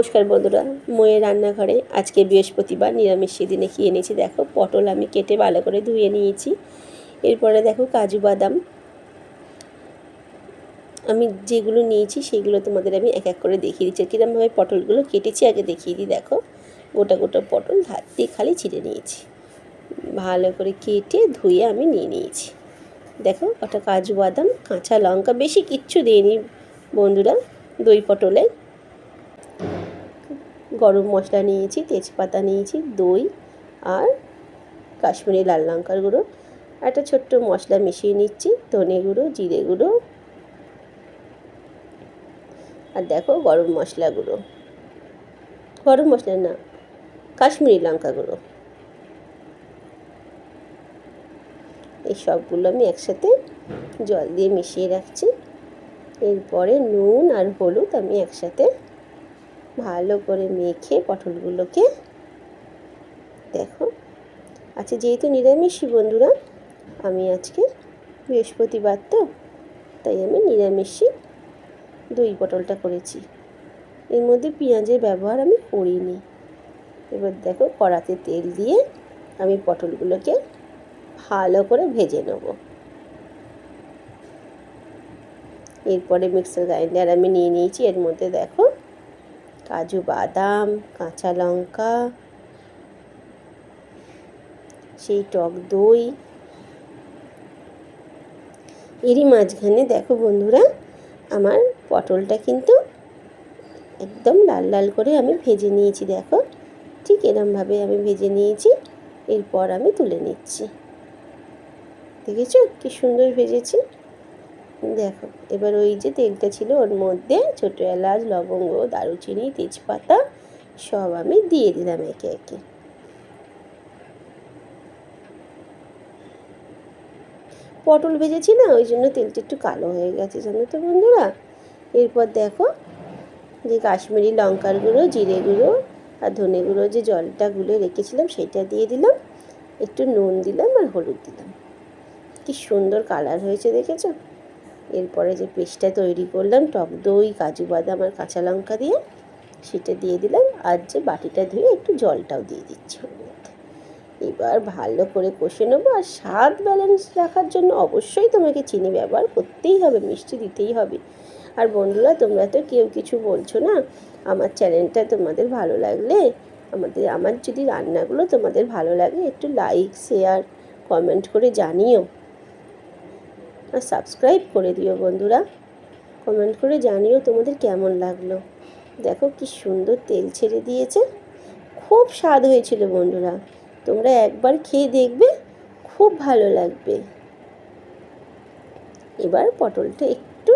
নমস্কার বন্ধুরা, ময়ের রান্নাঘরে আজকে বৃহস্পতিবার নিরামিষ সেদিনে কি এনেছি দেখো। পটল আমি কেটে ভালো করে ধুয়ে নিয়েছি। এরপরে দেখো কাজু বাদাম আমি যেগুলো নিয়েছি সেগুলো তোমাদের আমি এক এক করে দেখিয়ে দিচ্ছি। কীরকমভাবে পটলগুলো কেটেছি আগে দেখিয়ে দিই। দেখো গোটা গোটা পটল হাত দিয়ে খালি ছিঁড়ে নিয়েছি, ভালো করে কেটে ধুয়ে আমি নিয়ে নিয়েছি। দেখো ওটা কাজু বাদাম, কাঁচা লঙ্কা, বেশি কিচ্ছু দিইনি বন্ধুরা। দই পটলে গরম মশলা নিয়েছি, তেজপাতা নিয়েছি, দই আর কাশ্মীরি লাল লঙ্কার গুঁড়ো। একটা ছোট্ট মশলা মিশিয়ে নিচ্ছি, ধনে গুঁড়ো, জিরে গুঁড়ো আর দেখো গরম মশলা গুঁড়ো, গরম মশলা না, কাশ্মীরি লঙ্কা গুঁড়ো। এই সবগুলো আমি একসাথে জল দিয়ে মিশিয়ে রাখছি। এরপরে নুন আর হলুদ আমি একসাথে ভালো করে মেখে পটলগুলোকে দেখো। আচ্ছা, যেহেতু নিরামিষই বন্ধুরা, আমি আজকে বৃহস্পতিবার তো তাই আমি নিরামিষই দই পটলটা করেছি। এর মধ্যে পেঁয়াজের ব্যবহার আমি করিনি। এবার দেখো কড়াতে তেল দিয়ে আমি পটলগুলোকে ভালো করে ভেজে নেব। এরপরে মিক্সার গ্রাইন্ডার আমি নিয়ে নিয়েছি। এর মধ্যে দেখো কাজু বাদাম, কাঁচা লঙ্কা, সেই টক দই। এরই মাঝখানে দেখো বন্ধুরা, আমার পটলটা কিন্তু একদম লাল লাল করে আমি ভেজে নিয়েছি। দেখো ঠিক এরমভাবে আমি ভেজে নিয়েছি। এরপর আমি তুলে নিচ্ছি। দেখেছো কি সুন্দর ভেজেছি। দেখো এবার ওই যে তেলটা ছিল ওর মধ্যে ছোটো এলাচ, লবঙ্গ, দারুচিনি, তেজপাতা সব আমি দিয়ে দিলাম একে একে। পটল ভেজেছি না, ওই জন্য তেলটা একটু কালো হয়ে গেছে জানো তো বন্ধুরা। এরপর দেখো যে কাশ্মীরি লঙ্কার গুঁড়ো, জিরে গুঁড়ো আর ধনে গুঁড়ো যে জলটা গুলে রেখেছিলাম সেটা দিয়ে দিলাম, একটু নুন দিলাম আর হলুদ দিলাম। কি সুন্দর কালার হয়েছে দেখেছো। এরপরে যে পেস্টটা তৈরি করলাম টক দই, কাজু বাদাম আর কাঁচা লঙ্কা দিয়ে, সেটা দিয়ে দিলাম। আর যে বাটিটা ধুয়ে একটু জলটাও দিয়ে দিচ্ছি ওর মধ্যে। এবার ভালো করে কষে নেবো। আর স্বাদ ব্যালেন্স রাখার জন্য অবশ্যই তোমাকে চিনি ব্যবহার করতেই হবে, মিষ্টি দিতেই হবে। আর বন্ধুরা, তোমরা তো কেউ কিছু বলছো না। আমার চ্যানেলটা তোমাদের ভালো লাগলে, আমার যদি রান্নাগুলো তোমাদের ভালো লাগে, একটু লাইক, শেয়ার, কমেন্ট করে জানিও। আর সাবস্ক্রাইব করে দিও বন্ধুরা। কমেন্ট করে জানিও তোমাদের কেমন লাগলো। দেখো কি সুন্দর তেল ছেড়ে দিয়েছে, খুব স্বাদ হয়েছিল বন্ধুরা। তোমরা একবার খেয়ে দেখবে, খুব ভালো লাগবে। এবার পটলটা একটু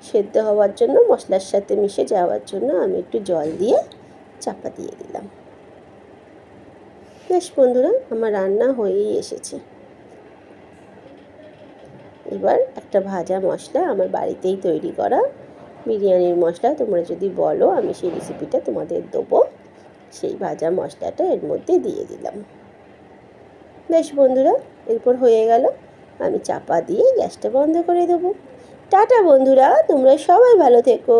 সেদ্ধ হওয়ার জন্য, মশলার সাথে মিশে যাওয়ার জন্য আমি একটু জল দিয়ে চাপা দিয়ে দিলাম। বেশ বন্ধুরা, আমার রান্না হয়েই এসেছে। এবার একটা ভাজা মশলা, আমার বাড়িতেই তৈরি করা বিরিয়ানির মশলা, তোমরা যদি বলো আমি সেই রেসিপিটা তোমাদের দেবো। সেই ভাজা মশলাটা এর মধ্যে দিয়ে দিলাম। বেশ বন্ধুরা, এরপর হয়ে গেল। আমি চাপা দিয়ে গ্যাসটা বন্ধ করে দেবো। টাটা বন্ধুরা, তোমরা সবাই ভালো থেকো।